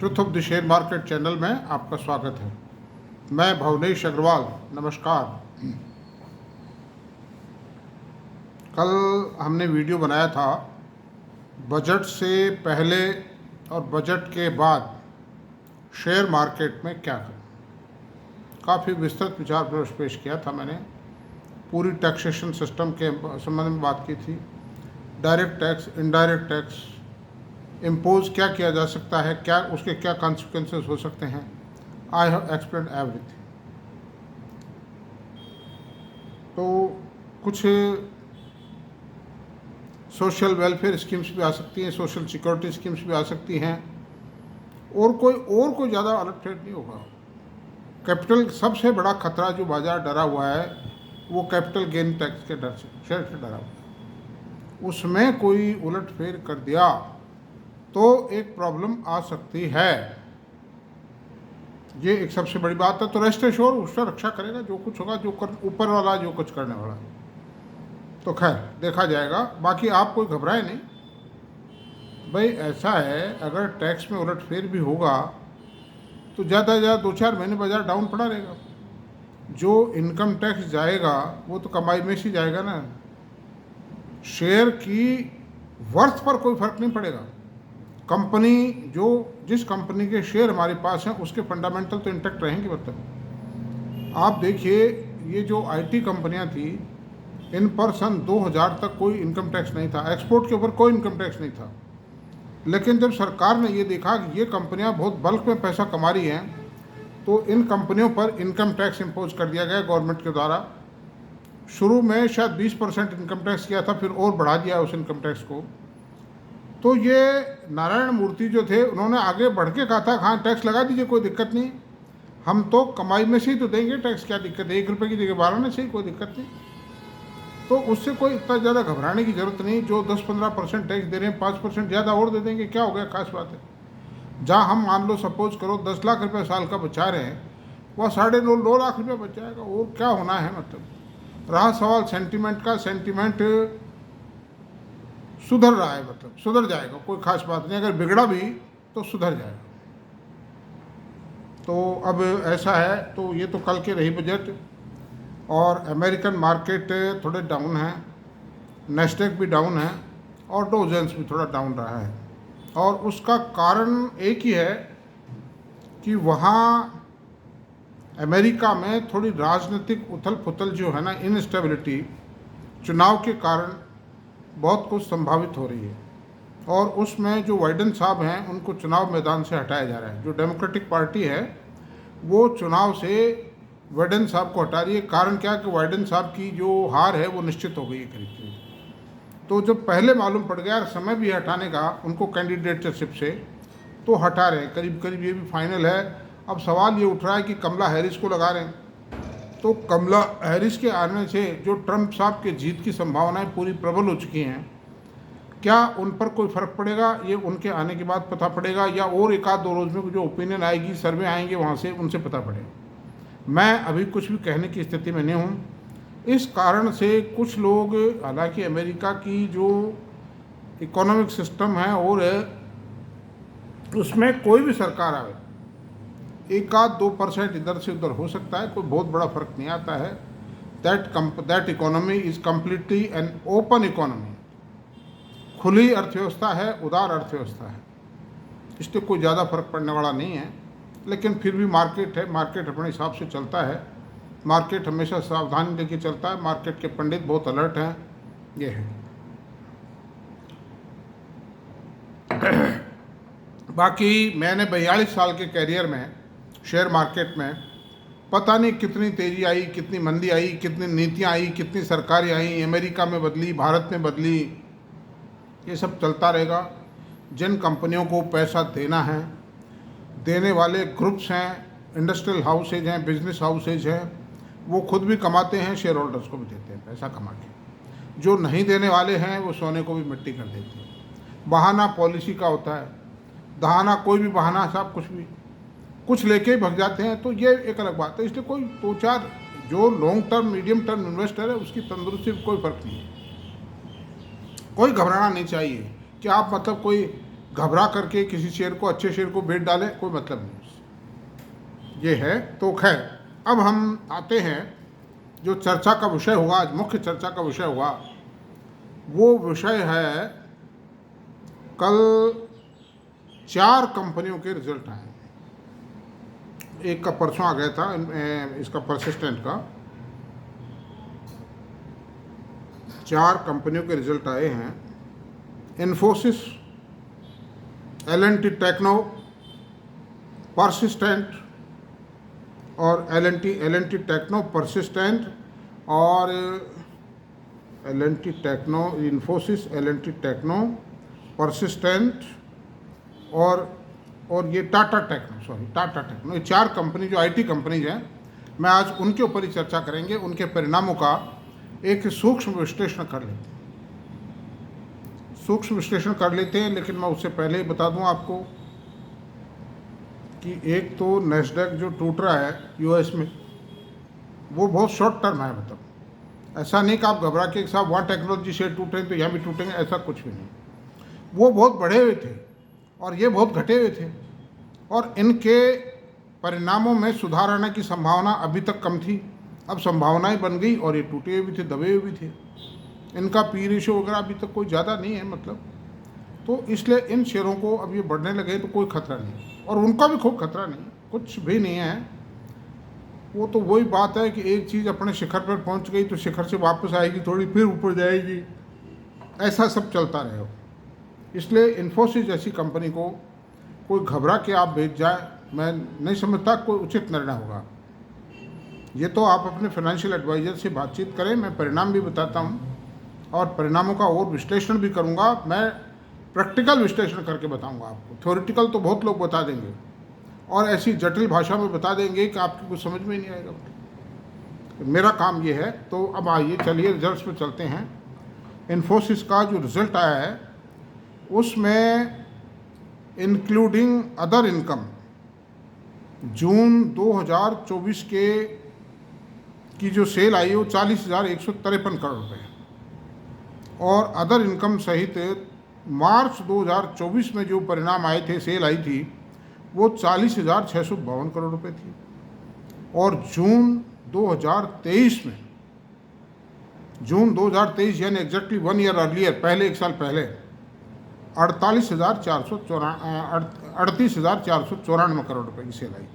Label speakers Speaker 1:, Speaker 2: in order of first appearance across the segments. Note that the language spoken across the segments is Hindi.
Speaker 1: Truth of the share market channel में आपका स्वागत है। मैं भवनेश अग्रवाल, नमस्कार। कल हमने वीडियो बनाया था बजट से पहले और बजट के बाद शेयर मार्केट में क्या करें। काफ़ी विस्तृत विचार विमर्श पेश किया था मैंने। पूरी टैक्सेशन सिस्टम के संबंध में बात की थी। Direct tax, indirect tax, impose क्या किया जा सकता है, क्या उसके क्या कॉन्सिक्वेंसेस हो सकते हैं। I have explained everything. तो कुछ सोशल वेलफेयर स्कीम्स भी आ सकती हैं, सोशल सिक्योरिटी स्कीम्स भी आ सकती हैं, और कोई ज़्यादा अलग नहीं होगा। कैपिटल सबसे बड़ा खतरा जो बाजार डरा हुआ है वो कैपिटल गेन टैक्स के डर से, शेयर से डरा हुआ है। उसमें कोई उलटफेर कर दिया तो एक प्रॉब्लम आ सकती है। ये एक सबसे बड़ी बात है। तो रेस्ट एश्योर्ड उसका रक्षा करेगा, जो कुछ होगा, ऊपर वाला जो कुछ करने वाला, तो खैर देखा जाएगा। बाकी आप कोई घबराए नहीं भाई। ऐसा है, अगर टैक्स में उलटफेर भी होगा तो ज़्यादा से ज़्यादा 2-4 महीने बाजार डाउन पड़ा रहेगा। जो इनकम टैक्स जाएगा वो तो कमाई में से जाएगा ना। शेयर की वर्थ पर कोई फर्क नहीं पड़ेगा। कंपनी जिस कंपनी के शेयर हमारे पास हैं उसके फंडामेंटल तो इंटैक्ट रहेंगे। मतलब आप देखिए, ये जो आईटी कंपनियां थी, इन पर सन 2000 तक कोई इनकम टैक्स नहीं था। एक्सपोर्ट के ऊपर कोई इनकम टैक्स नहीं था। लेकिन जब सरकार ने ये देखा कि ये कंपनियां बहुत बल्क में पैसा कमा रही हैं, तो इन कंपनियों पर इनकम टैक्स इम्पोज कर दिया गया गवर्नमेंट के द्वारा। शुरू में शायद 20% इनकम टैक्स किया था, फिर और बढ़ा दिया उस इनकम टैक्स को। तो ये नारायण मूर्ति जो थे, उन्होंने आगे बढ़ के कहा था, हाँ टैक्स लगा दीजिए, कोई दिक्कत नहीं, हम तो कमाई में से ही तो देंगे टैक्स, क्या दिक्कत है, 1 रुपये की जगह 12 से ही, कोई दिक्कत नहीं। तो उससे कोई इतना ज़्यादा घबराने की ज़रूरत नहीं। जो 10-15% टैक्स दे रहे हैं, 5% ज़्यादा और दे देंगे, क्या हो गया, खास बात है। जहाँ हम मान लो सपोज करो 10 लाख रुपये साल का बचा रहे हैं, वह 9.5 लाख रुपये बच जाएगा, और क्या होना है। मतलब रहा सवाल सेंटीमेंट का, सेंटीमेंट सुधर रहा है, मतलब सुधर जाएगा, कोई खास बात नहीं। अगर बिगड़ा भी तो सुधर जाएगा। तो अब ऐसा है। तो ये तो कल के रही बजट। और अमेरिकन मार्केट थोड़े डाउन है, नेस्डेक भी डाउन है, और डॉ जोन्स भी थोड़ा डाउन रहा है। और उसका कारण एक ही है कि वहाँ अमेरिका में थोड़ी राजनीतिक उथल पुथल जो है ना, इनस्टेबिलिटी, चुनाव के कारण बहुत कुछ संभावित हो रही है। और उसमें जो वाइडन साहब हैं, उनको चुनाव मैदान से हटाया जा रहा है। जो डेमोक्रेटिक पार्टी है वो चुनाव से वाइडन साहब को हटा रही है। कारण क्या कि वाइडन साहब की जो हार है वो निश्चित हो गई है करीब करीब। तो जब पहले मालूम पड़ गया और समय भी हटाने का उनको कैंडिडेटशिप से, तो हटा रहे हैं करीब करीब, ये भी फाइनल है। अब सवाल ये उठ रहा है कि कमला हैरिस को लगा रहे हैं। तो कमला हैरिस के आने से जो ट्रंप साहब के जीत की संभावनाएं पूरी प्रबल हो चुकी हैं, क्या उन पर कोई फ़र्क पड़ेगा, ये उनके आने के बाद पता पड़ेगा, या और 1-2 रोज़ में जो ओपिनियन आएगी, सर्वे आएंगे वहाँ से, उनसे पता पड़ेगा। मैं अभी कुछ भी कहने की स्थिति में नहीं हूँ। इस कारण से कुछ लोग, हालांकि अमेरिका की जो इकोनॉमिक सिस्टम है और उसमें कोई भी सरकार आवे, 1-2% इधर से उधर हो सकता है, कोई बहुत बड़ा फर्क नहीं आता है। That economy is completely an open economy. खुली अर्थव्यवस्था है, उदार अर्थव्यवस्था है, इसलिए कोई ज़्यादा फर्क पड़ने वाला नहीं है। लेकिन फिर भी मार्केट है, मार्केट अपने हिसाब से चलता है। मार्केट हमेशा सावधानी लेके चलता है। मार्केट के पंडित बहुत अलर्ट हैं। ये है। बाकी मैंने 42 साल के कैरियर में शेयर मार्केट में पता नहीं कितनी तेज़ी आई, कितनी मंदी आई, कितनी नीतियाँ आई, कितनी सरकारें आई, अमेरिका में बदली, भारत में बदली, ये सब चलता रहेगा। जिन कंपनियों को पैसा देना है, देने वाले ग्रुप्स हैं, इंडस्ट्रियल हाउसेज हैं, बिजनेस हाउसेज हैं, वो खुद भी कमाते हैं, शेयर होल्डर्स को भी देते हैं पैसा कमा के। जो नहीं देने वाले हैं वो सोने को भी मिट्टी कर देते हैं। बहाना पॉलिसी का होता है, दहाना कोई भी बहाना साहब, कुछ लेके ही भग जाते हैं। तो ये एक अलग बात है। इसलिए कोई 2-4 जो long term, medium term investor है, उसकी तंदुरुस्ती में कोई फ़र्क नहीं है। कोई घबराना नहीं चाहिए कि आप मतलब कोई घबरा करके किसी शेयर को, अच्छे शेयर को बेच डालें, कोई मतलब नहीं उससे। ये है। तो खैर, अब हम आते हैं जो चर्चा का विषय होगा, आज मुख्य चर्चा का विषय होगा, वो विषय है कल 4 कंपनियों के रिजल्ट आए। एक का परसों आ गया था, इसका परसिस्टेंट का 4 कंपनियों के रिजल्ट आए हैं। इन्फोसिस, L&T टेक्नो, परसिस्टेंट और L&T टेक्नो, परसिस्टेंट और L&T techno, Infosys, L&T techno, persistent और ये टाटा टेक्नो, ये 4 कंपनी जो IT कंपनीज हैं, मैं आज उनके ऊपर ही चर्चा करेंगे। उनके परिणामों का एक सूक्ष्म विश्लेषण कर लेते हैं। लेकिन मैं उससे पहले ही बता दूं आपको कि एक तो नैस्डैक जो टूट रहा है US में, वो बहुत शॉर्ट टर्म है। मतलब ऐसा नहीं कि आप घबरा के साहब वहाँ टेक्नोलॉजी शेयर टूटे तो यहाँ भी टूटेंगे, ऐसा कुछ भी नहीं। वो बहुत बढ़े हुए थे और ये बहुत घटे हुए थे, और इनके परिणामों में सुधार आने की संभावना अभी तक कम थी। अब संभावनाएं बन गई और ये टूटे हुए भी थे, दबे हुए भी थे। इनका पी रेशियो वगैरह अभी तक कोई ज़्यादा नहीं है मतलब। तो इसलिए इन शेयरों को अब ये बढ़ने लगे तो कोई खतरा नहीं, और उनका भी खूब खतरा नहीं, कुछ भी नहीं है। वो तो वही बात है कि एक चीज़ अपने शिखर पर पहुंच गई तो शिखर से वापस आएगी, थोड़ी फिर ऊपर जाएगी, ऐसा सब चलता रहेगा। इसलिए इन्फोसिस जैसी कंपनी को कोई घबरा के आप बेच जाए, मैं नहीं समझता कोई उचित निर्णय होगा। ये तो आप अपने फाइनेंशियल एडवाइज़र से बातचीत करें। मैं परिणाम भी बताता हूँ और परिणामों का और विश्लेषण भी करूँगा। मैं प्रैक्टिकल विश्लेषण करके बताऊँगा आपको। थ्योरेटिकल तो बहुत लोग बता देंगे और ऐसी जटिल भाषा में बता देंगे कि आपको कुछ समझ में ही नहीं आएगा। मेरा काम ये है। तो अब आइए, चलिए रिजल्ट्स पे चलते हैं। इन्फोसिस का जो रिज़ल्ट आया है उसमें इंक्लूडिंग अदर इनकम जून 2024 की जो सेल आई है वो 40,153 करोड़ रुपये, और अदर इनकम सहित मार्च 2024 में जो परिणाम आए थे, सेल आई थी, वो 40,652 करोड़ रुपये थी। और जून 2023 यानी एग्जैक्टली 1 ईयर अर्लियर, पहले 1 साल पहले 38,494 करोड़ रुपए की सेल आई थी।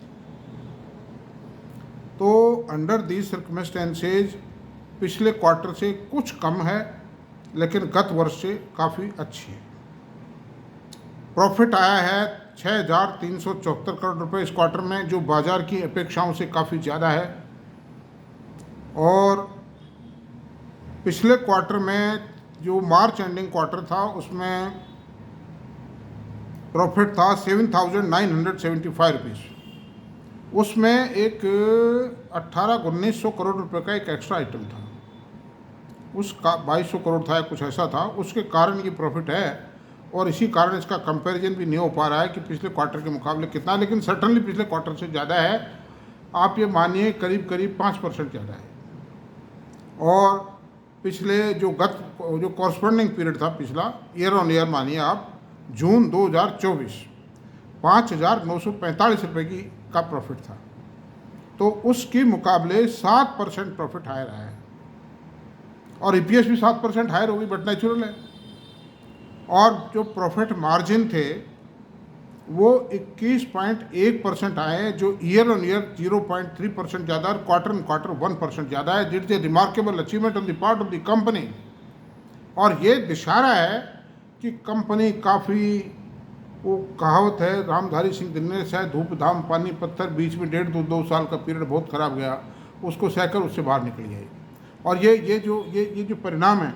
Speaker 1: तो अंडर दी सर्कमस्टेंसेज पिछले क्वार्टर से कुछ कम है, लेकिन गत वर्ष से काफ़ी अच्छी है। प्रॉफिट आया है 6,374 करोड़ रुपए इस क्वार्टर में, जो बाजार की अपेक्षाओं से काफ़ी ज़्यादा है। और पिछले क्वार्टर में जो मार्च एंडिंग क्वार्टर था उसमें प्रॉफिट था 7,975 रुपीज़। उसमें एक 1,800-1,900 करोड़ रुपए का एक एक्स्ट्रा आइटम था, उसका 2,200 करोड़ था या कुछ ऐसा था। उसके कारण ये प्रॉफिट है, और इसी कारण इसका कंपैरिजन भी नहीं हो पा रहा है कि पिछले क्वार्टर के मुकाबले कितना, लेकिन सर्टनली पिछले क्वार्टर से ज़्यादा है। आप ये मानिए करीब 5% ज़्यादा है। और पिछले जो कॉरस्पॉन्डिंग पीरियड था पिछला, ईयर ऑन ईयर मानिए आप, जून 2024, 5,945 रुपये का प्रॉफिट था, तो उसके मुकाबले 7% प्रॉफिट हायर आया है। और EPS भी 7% हायर होगी, बट नेचुरल है। और जो प्रॉफिट मार्जिन थे वो 21.1% आए, जो ईयर ऑन ईयर 0.3% ज़्यादा, और क्वार्टर ऑन क्वार्टर 1% ज़्यादा है। It's a remarkable achievement on the part of the company. और ये इशारा है कि कंपनी काफ़ी, वो कहावत है रामधारी सिंह दिन्ने, शायद धूप धाम पानी पत्थर, बीच में 1.5-2 साल का पीरियड बहुत ख़राब गया, उसको सहकर उससे बाहर निकली है। और ये जो परिणाम है,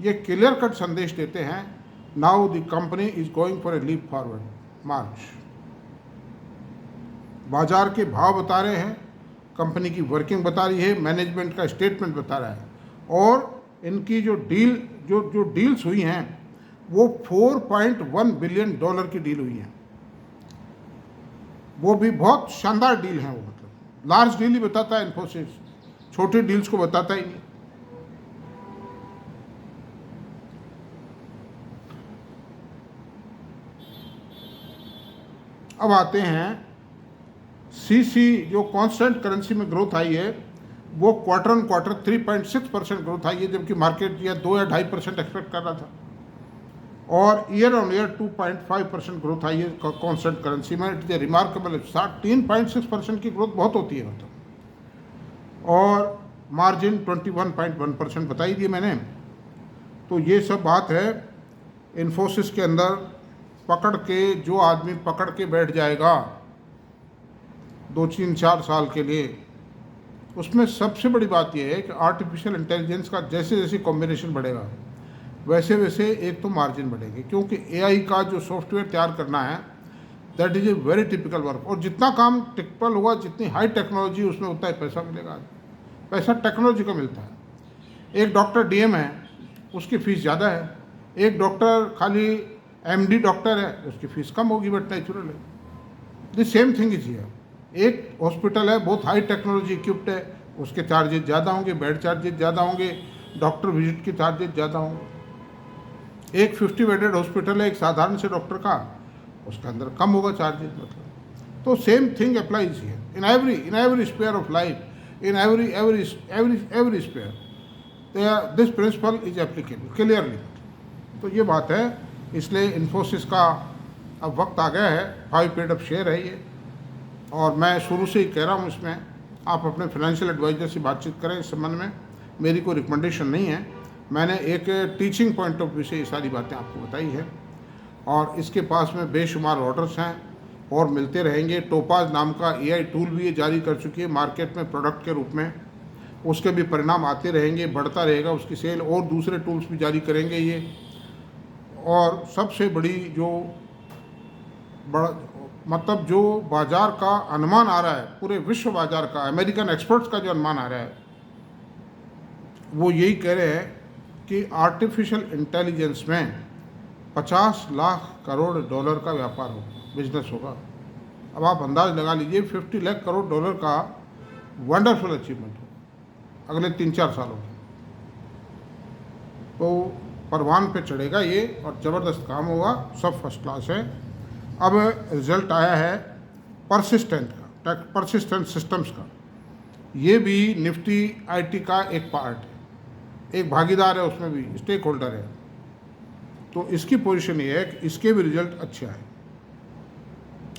Speaker 1: ये क्लियर कट संदेश देते हैं, now the company is going for a leap forward march. बाजार के भाव बता रहे हैं, कंपनी की वर्किंग बता रही है, मैनेजमेंट का स्टेटमेंट बता रहा है, और इनकी जो डील्स हुई हैं वो $4.1 बिलियन की डील हुई है। वो भी बहुत शानदार डील है। वो मतलब लार्ज डील ही बताता है इन्फोसिस, छोटे डील्स को बताता ही नहीं। अब आते हैं सीसी, जो कांस्टेंट करेंसी में ग्रोथ आई है वो क्वार्टर ऑन क्वार्टर 3.6% ग्रोथ आई है, जबकि मार्केट या 2 या 2.5% एक्सपेक्ट कर रहा था। और ईयर ऑन ईयर 2.5% ग्रोथ आई है कांस्टेंट करेंसी में। It is a remarkable. 3.6% की ग्रोथ बहुत होती है मतलब। और मार्जिन 21.1% बताई दी मैंने। तो ये सब बात है। इन्फोसिस के अंदर पकड़ के जो आदमी पकड़ के बैठ जाएगा 2-3-4 साल के लिए, उसमें सबसे बड़ी बात यह है कि आर्टिफिशियल इंटेलिजेंस का जैसे जैसे कॉम्बिनेशन बढ़ेगा वैसे वैसे एक तो मार्जिन बढ़ेगी, क्योंकि एआई का जो सॉफ्टवेयर तैयार करना है that is a very typical work. और जितना काम टिपिकल होगा, जितनी हाई टेक्नोलॉजी, उसमें उतना ही पैसा मिलेगा। पैसा टेक्नोलॉजी का मिलता है। एक डॉक्टर डीएम है, उसकी फ़ीस ज़्यादा है। एक डॉक्टर खाली एमडी डॉक्टर है, उसकी फ़ीस कम होगी, बट नेचुरल है। The same thing is here. एक हॉस्पिटल है, बहुत हाई टेक्नोलॉजी इक्विप्ड है, उसके चार्जेस ज़्यादा होंगे, बेड चार्जेस ज़्यादा होंगे, डॉक्टर विजिट के चार्जेस ज़्यादा होंगे। एक 50 बेडेड हॉस्पिटल है एक साधारण से डॉक्टर का, उसके अंदर कम होगा चार्जेस मतलब। तो same thing applies here in every sphere of life, in every sphere this principle is applicable clearly. तो ये बात है। इसलिए इन्फोसिस का अब वक्त आ गया है। 5 पेड अप शेयर है ये, और मैं शुरू से ही कह रहा हूँ इसमें आप अपने फाइनेंशियल एडवाइज़र से बातचीत करें इस संबंध में। मेरी कोई रिकमेंडेशन नहीं है, मैंने एक टीचिंग पॉइंट ऑफ व्यू से ये सारी बातें आपको बताई है। और इसके पास में बेशुमार ऑर्डर्स हैं और मिलते रहेंगे। टोपाज नाम का एआई टूल भी ये जारी कर चुकी है मार्केट में प्रोडक्ट के रूप में, उसके भी परिणाम आते रहेंगे, बढ़ता रहेगा उसकी सेल। और दूसरे टूल्स भी जारी करेंगे ये। और सबसे बड़ी जो बड़ा मतलब जो बाज़ार का अनुमान आ रहा है, पूरे विश्व बाज़ार का, अमेरिकन एक्सपर्ट्स का जो अनुमान आ रहा है, वो यही कह रहे हैं कि आर्टिफिशियल इंटेलिजेंस में 50 लाख करोड़ डॉलर का व्यापार होगा, बिजनेस होगा। अब आप अंदाज़ लगा लीजिए 50 लाख करोड़ डॉलर का वंडरफुल अचीवमेंट हो अगले 3-4 सालों में। तो परवान पे चढ़ेगा ये और ज़बरदस्त काम होगा, सब फर्स्ट क्लास है। अब रिज़ल्ट आया है परसिस्टेंट सिस्टम्स का। ये भी निफ्टी आईटी का एक पार्ट है, एक भागीदार है उसमें भी, स्टेक होल्डर है। तो इसकी पोजीशन ये है कि इसके भी रिजल्ट अच्छे आए।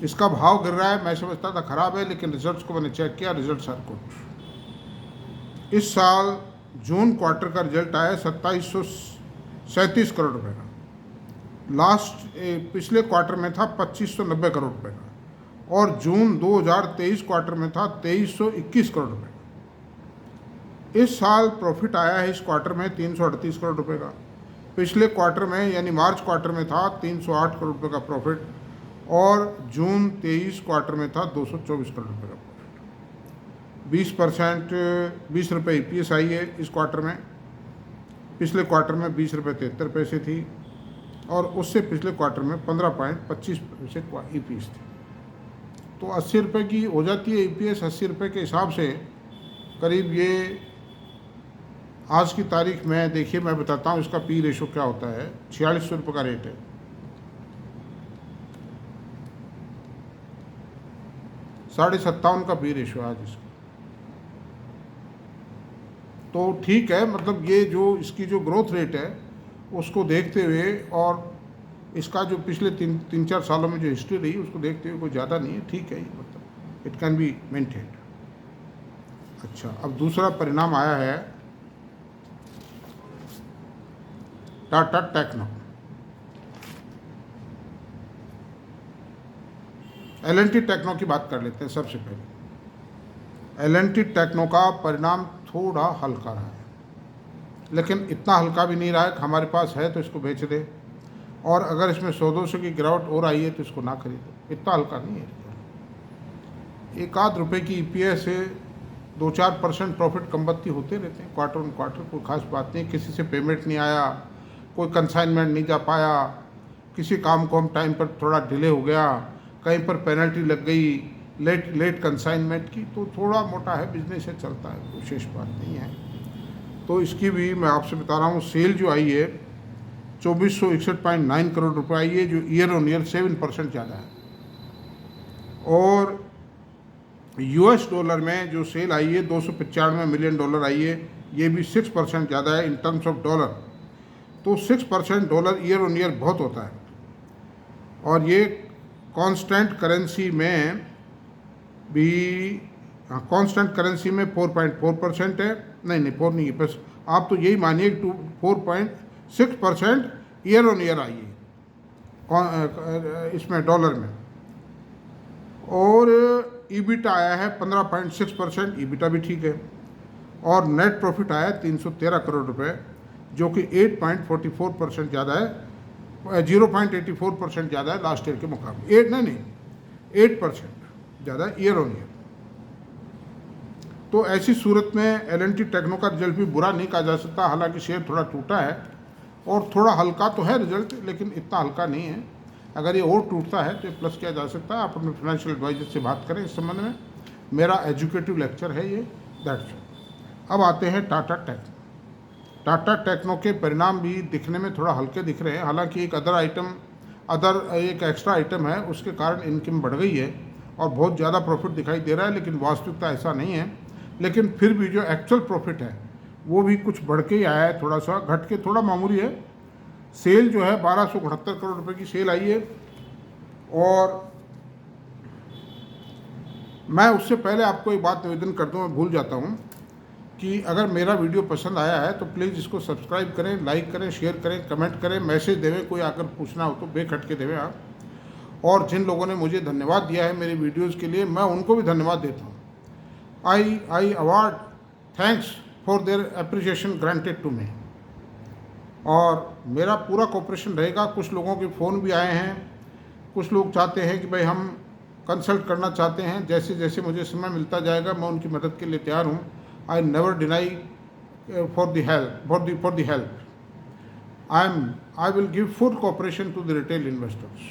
Speaker 1: इसका भाव गिर रहा है, मैं समझता था खराब है, लेकिन रिजल्ट्स को मैंने चेक किया, रिजल्ट्स आर गुड। इस साल जून क्वार्टर का रिजल्ट आया 2737 करोड़ रुपये का। लास्ट पिछले क्वार्टर में था 2590 करोड़ रुपये का। और जून 2023 क्वार्टर में था 2321 करोड़ रुपये का। इस साल प्रॉफिट आया है इस क्वार्टर में 338 करोड़ रुपये का। पिछले क्वार्टर में यानी मार्च क्वार्टर में था 308 करोड़ रुपये का प्रॉफिट। और जून 23 क्वार्टर में था 224 करोड़ रुपये का प्रॉफिट। 20% 20 रुपये EPS आई है इस क्वार्टर में। पिछले क्वार्टर में 20 रुपये 73 पैसे थी, और उससे पिछले क्वार्टर में 15.25 पैसे EPS थी। तो 80 रुपये की हो जाती है EPS। 80 रुपये के हिसाब से करीब ये आज की तारीख में, देखिए मैं बताता हूँ इसका P रेशो क्या होता है। 4600 रुपये का रेट है। 57.5 का P रेशो आज इसका। तो ठीक है, मतलब ये जो इसकी जो ग्रोथ रेट है उसको देखते हुए, और इसका जो पिछले 3-4 सालों में जो हिस्ट्री रही उसको देखते हुए कोई ज़्यादा नहीं है, ठीक है, मतलब इट कैन बी मेंटेन्ड। अच्छा, अब दूसरा परिणाम आया है टाटा टेक्नो। L&T टेक्नो की बात कर लेते हैं सबसे पहले। L&T टेक्नो का परिणाम थोड़ा हल्का रहा है, लेकिन इतना हल्का भी नहीं रहा है कि हमारे पास है तो इसको बेच दे, और अगर इसमें 100-200 की गिरावट और आई है तो इसको ना खरीदो। इतना हल्का नहीं है। 1-8 रुपये की EPS से 2-4% प्रॉफिट कम बत्ती होते रहते हैं क्वार्टर ऑन क्वार्टर। कोई खास बात नहीं। किसी से पेमेंट नहीं आया, कोई कंसाइनमेंट नहीं जा पाया, किसी काम को हम टाइम पर थोड़ा डिले हो गया, कहीं पर पेनल्टी लग गई लेट कंसाइनमेंट की, तो थोड़ा मोटा है, बिजनेस है, चलता है, विशेष बात नहीं है। तो इसकी भी मैं आपसे बता रहा हूँ, सेल जो आई है 2461.9 करोड़ रुपये आई है, जो ईयर ऑन ईयर 7% ज़्यादा है। और यूएस डॉलर में जो सेल आई है $295 मिलियन आई है, ये भी 6% ज़्यादा है इन टर्म्स ऑफ डॉलर। तो 6% डॉलर ईयर ऑन ईयर बहुत होता है। और ये कांस्टेंट करेंसी में भी, कांस्टेंट करेंसी में 4.4% है, नहीं 4 नहीं है, बस आप तो यही मानिए 4.6% ईयर ऑन ईयर आई है इसमें डॉलर में। और ईबिटा आया है 15.6%, ईबिटा भी ठीक है। और नेट प्रॉफिट आया 313 करोड़ रुपए, जो कि 8.44% ज़्यादा है, 0.84% ज़्यादा है लास्ट ईयर के मुकाबले। 8% ज़्यादा ईयर ऑन ईयर। तो ऐसी सूरत में L&T टेक्नो का रिजल्ट भी बुरा नहीं कहा जा सकता। हालांकि शेयर थोड़ा टूटा है और थोड़ा हल्का तो है रिजल्ट, लेकिन इतना हल्का नहीं है। अगर ये और टूटता है तो ये प्लस किया जा सकता है। आप अपने फाइनेंशियल एडवाइजर से बात करें इस संबंध में। मेरा एजुकेटिव लेक्चर है ये, दैट्स। अब आते हैं टाटा टेक्नो। टाटा टेक्नो के परिणाम भी दिखने में थोड़ा हल्के दिख रहे हैं। हालांकि एक एक एक्स्ट्रा आइटम है, उसके कारण इनकम बढ़ गई है और बहुत ज़्यादा प्रॉफिट दिखाई दे रहा है, लेकिन वास्तविकता ऐसा नहीं है। लेकिन फिर भी जो एक्चुअल प्रॉफिट है वो भी कुछ बढ़ के ही आया है, थोड़ा सा घट के थोड़ा मामूली है। सेल जो है 1269 करोड़ रुपए की सेल आई है। और मैं उससे पहले आपको एक बात निवेदन कर दूं, मैं भूल जाता हूं कि अगर मेरा वीडियो पसंद आया है तो प्लीज़ इसको सब्सक्राइब करें, लाइक करें, शेयर करें, कमेंट करें, मैसेज देवें, कोई आकर पूछना हो तो बेखट के देवें आप। और जिन लोगों ने मुझे धन्यवाद दिया है मेरे वीडियोज़ के लिए, मैं उनको भी धन्यवाद देता हूँ। I award thanks for their appreciation granted to me. और मेरा पूरा कोऑपरेशन रहेगा। कुछ लोगों के फ़ोन भी आए हैं, कुछ लोग चाहते हैं कि भाई हम कंसल्ट करना चाहते हैं। जैसे जैसे मुझे समय मिलता जाएगा मैं उनकी मदद के लिए तैयार हूँ। I never deny for the help. I will give full cooperation to the retail investors,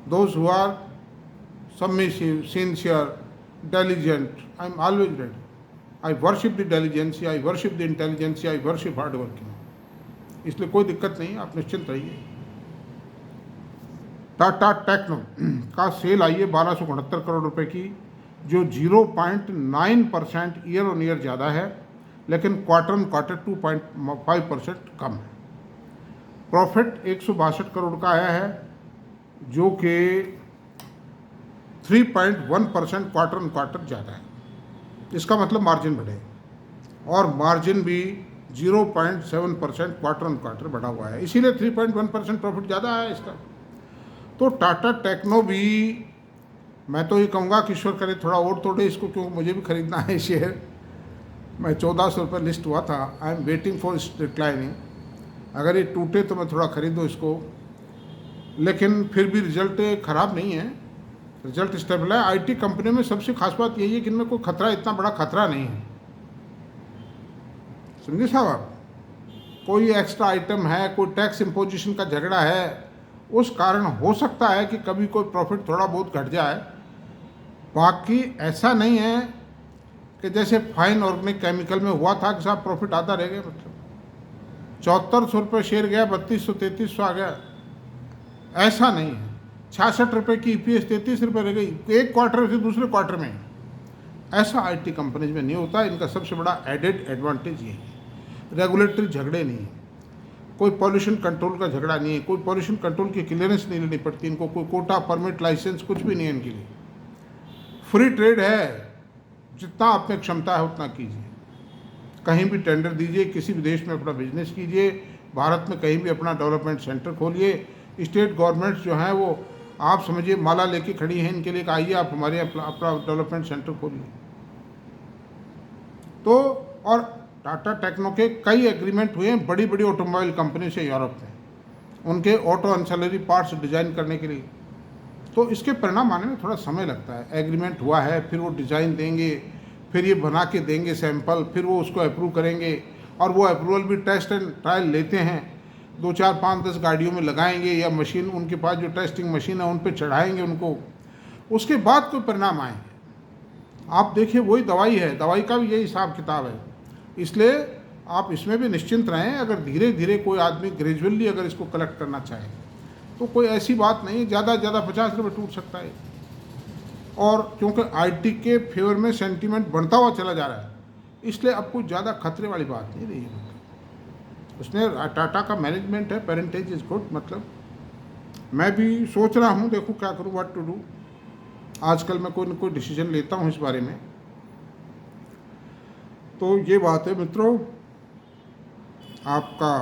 Speaker 1: those who are submissive, sincere, diligent. I am always ready. I worship the diligence, I worship the intelligence, I worship hard working. इसलिए कोई दिक्कत नहीं, आप निश्चिंत रहिए। टाटा टेक्नो का सेल आई है 1269 करोड़ रुपए की, जो 0.9% ईयर ऑन ईयर ज़्यादा है, लेकिन क्वार्टर ऑन क्वार्टर 2.5% कम है। प्रॉफिट 162 करोड़ का आया है, जो कि 3.1% क्वार्टर ऑन क्वार्टर ज़्यादा है। इसका मतलब मार्जिन बढ़े, और मार्जिन भी 0.7% क्वार्टर ऑन क्वार्टर बढ़ा हुआ है, इसीलिए 3.1% प्रॉफिट ज़्यादा है इसका। तो टाटा टेक्नो भी, मैं तो ये कहूँगा कि ईश्वर करे थोड़ा और तोड़े इसको, क्योंकि मुझे भी खरीदना है शेयर। मैं 1400 रुपये लिस्ट हुआ था। I am waiting for declining. अगर ये टूटे तो मैं थोड़ा खरीदूँ इसको, लेकिन फिर भी रिजल्ट ख़राब नहीं है, रिजल्ट स्टेबल है। आईटी कंपनी में सबसे खास बात यही है कि इनमें कोई खतरा, इतना बड़ा खतरा नहीं है। समझे साहब आप? कोई एक्स्ट्रा आइटम है, कोई टैक्स इम्पोजिशन का झगड़ा है, उस कारण हो सकता है कि कभी कोई प्रॉफिट थोड़ा बहुत घट जाए। बाकी ऐसा नहीं है कि जैसे फाइन ऑर्गेनिक केमिकल में हुआ था कि साहब प्रॉफिट आता रह गया, मतलब 7400 रुपये शेयर गया, 3200-3300 आ गया, ऐसा नहीं है। 66 रुपये की EPS 33 रुपये रह गई एक क्वार्टर से दूसरे क्वार्टर में। ऐसा आईटी कंपनीज में नहीं होता। इनका सबसे बड़ा एडेड एडवांटेज ये है, रेगुलेटरी झगड़े नहीं है, कोई पॉल्यूशन कंट्रोल का झगड़ा नहीं है, कोई पॉल्यूशन कंट्रोल की क्लियरेंस नहीं लेनी पड़ती इनको, कोई कोटा, परमिट, लाइसेंस कुछ भी नहीं है इनके लिए। फ्री ट्रेड है, जितना आप में क्षमता है उतना कीजिए, कहीं भी टेंडर दीजिए, किसी भी देश में अपना बिजनेस कीजिए, भारत में कहीं भी अपना डेवलपमेंट सेंटर खोलिए। स्टेट गवर्नमेंट्स जो हैं वो आप समझिए माला लेके खड़ी हैं इनके लिए, आइए आप हमारे अपना डेवलपमेंट सेंटर खोलिए। तो और टाटा टेक्नो के कई एग्रीमेंट हुए हैं बड़ी बड़ी ऑटोमोबाइल कंपनी से यूरोप में, उनके ऑटो एंसिलरी पार्ट्स डिज़ाइन करने के लिए। तो इसके परिणाम आने में थोड़ा समय लगता है। एग्रीमेंट हुआ है, फिर वो डिज़ाइन देंगे, फिर ये बना के देंगे सैंपल, फिर वो उसको अप्रूव करेंगे, और वो अप्रूवल भी टेस्ट एंड ट्रायल लेते हैं, 2, 4, 5, 10 गाड़ियों में लगाएंगे, या मशीन उनके पास जो टेस्टिंग मशीन है उन पर चढ़ाएंगे उनको, उसके बाद कोई परिणाम आएंगे। आप देखिए वही दवाई है, दवाई का भी यही हिसाब किताब है। इसलिए आप इसमें भी निश्चिंत रहें। अगर धीरे धीरे कोई आदमी ग्रेजुअली अगर इसको कलेक्ट करना चाहे तो कोई ऐसी बात नहीं, ज़्यादा से ज़्यादा 50 रुपये टूट सकता है। और क्योंकि आईटी के फेवर में सेंटीमेंट बढ़ता हुआ चला जा रहा है, इसलिए अब कुछ ज़्यादा खतरे वाली बात नहीं रही है। उसने टाटा का मैनेजमेंट है, पेरेंटेज इज़ गुड। मतलब मैं भी सोच रहा हूँ, देखूँ क्या करूँ, व्हाट टू डू। आजकल मैं कोई न कोई डिसीजन लेता हूँ इस बारे में। तो ये बात है मित्रों, आपका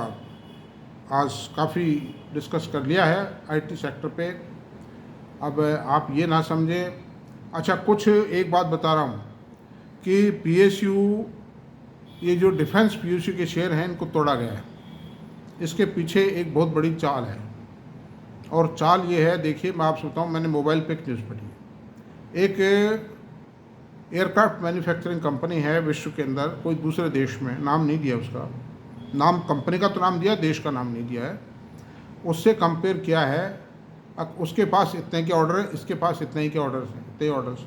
Speaker 1: आज काफ़ी डिस्कस कर लिया है आईटी सेक्टर पे। अब आप ये ना समझें, अच्छा कुछ एक बात बता रहा हूँ कि पीएसयू, ये जो डिफेंस पीएसयू के शेयर हैं, इनको तोड़ा गया है। इसके पीछे एक बहुत बड़ी चाल है, और चाल ये है, देखिए मैं आपसे बताऊँ, मैंने मोबाइल पे एक न्यूज़ पढ़ी। एक एयरक्राफ्ट मैन्युफैक्चरिंग कंपनी है विश्व के अंदर, कोई दूसरे देश में, नाम नहीं दिया उसका, नाम कंपनी का तो नाम दिया, देश का नाम नहीं दिया है। उससे कंपेयर किया है, अब उसके पास इतने के ऑर्डर है, इसके पास इतने ही के ऑर्डर्स हैं, इतने ऑर्डर्स।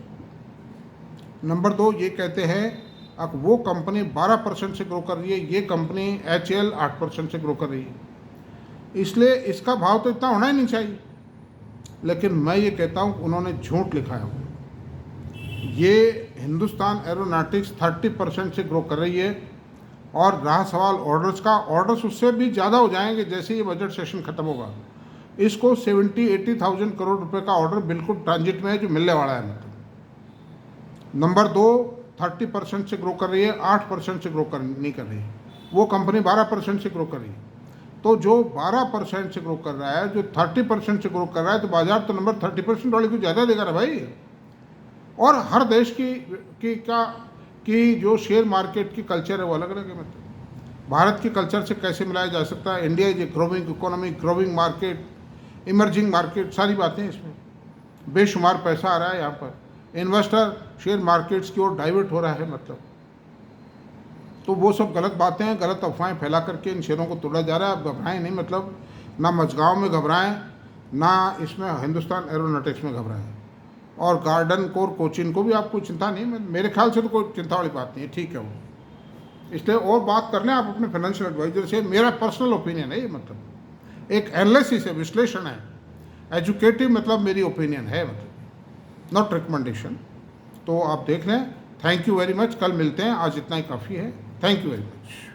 Speaker 1: नंबर 2, ये कहते हैं अब वो कंपनी 12% से ग्रो कर रही है, ये कंपनी HAL 8% से ग्रो कर रही है, इसलिए इसका भाव तो इतना होना ही नहीं चाहिए। लेकिन मैं ये कहता हूँ उन्होंने झूठ लिखा है। ये हिंदुस्तान एरोनॉटिक्स 30% से ग्रो कर रही है, और रहा सवाल ऑर्डर्स का, ऑर्डर्स उससे भी ज़्यादा हो जाएंगे जैसे ये बजट सेशन ख़त्म होगा। इसको 70-80,000 करोड़ रुपए का ऑर्डर बिल्कुल ट्रांजिट में है, जो मिलने वाला है। मतलब नंबर 2, 30% से ग्रो कर रही है, 8% से ग्रो नहीं कर रही है। वो कंपनी 12% से ग्रो कर रही है। तो जो 12% से ग्रो कर रहा है, जो 30% से ग्रो कर रहा है, तो बाजार तो नंबर 30% वाले को ज़्यादा देगा ना भाई। और हर देश की जो शेयर मार्केट की कल्चर है वो अलग अलग है। मतलब भारत की कल्चर से कैसे मिलाया जा सकता है? India is a growing economy, growing market, emerging market, सारी बातें इसमें। बेशुमार पैसा आ रहा है यहाँ पर, इन्वेस्टर शेयर मार्केट्स की ओर डाइवर्ट हो रहा है। मतलब तो वो सब गलत बातें हैं, गलत अफवाहें फैला करके इन शेयरों को तोड़ा जा रहा है। अब घबराएं नहीं, मतलब ना मझगांव में घबराएं, ना इसमें हिंदुस्तान एरोनॉटिक्स में घबराएं। और गार्डन कोर कोचिन को भी आपको चिंता नहीं, मेरे ख्याल से तो कोई चिंता वाली बात नहीं है, ठीक है वो। इसलिए और बात कर लें आप अपने फाइनेंशियल एडवाइजर से। मेरा पर्सनल ओपिनियन है ये, मतलब एक एनालिसिस है, विश्लेषण है, एजुकेटिव, मतलब मेरी ओपिनियन है, मतलब नॉट रिकमेंडेशन। तो आप देख लें। थैंक यू वेरी मच, कल मिलते हैं, आज इतना ही काफ़ी है। Thank you very much.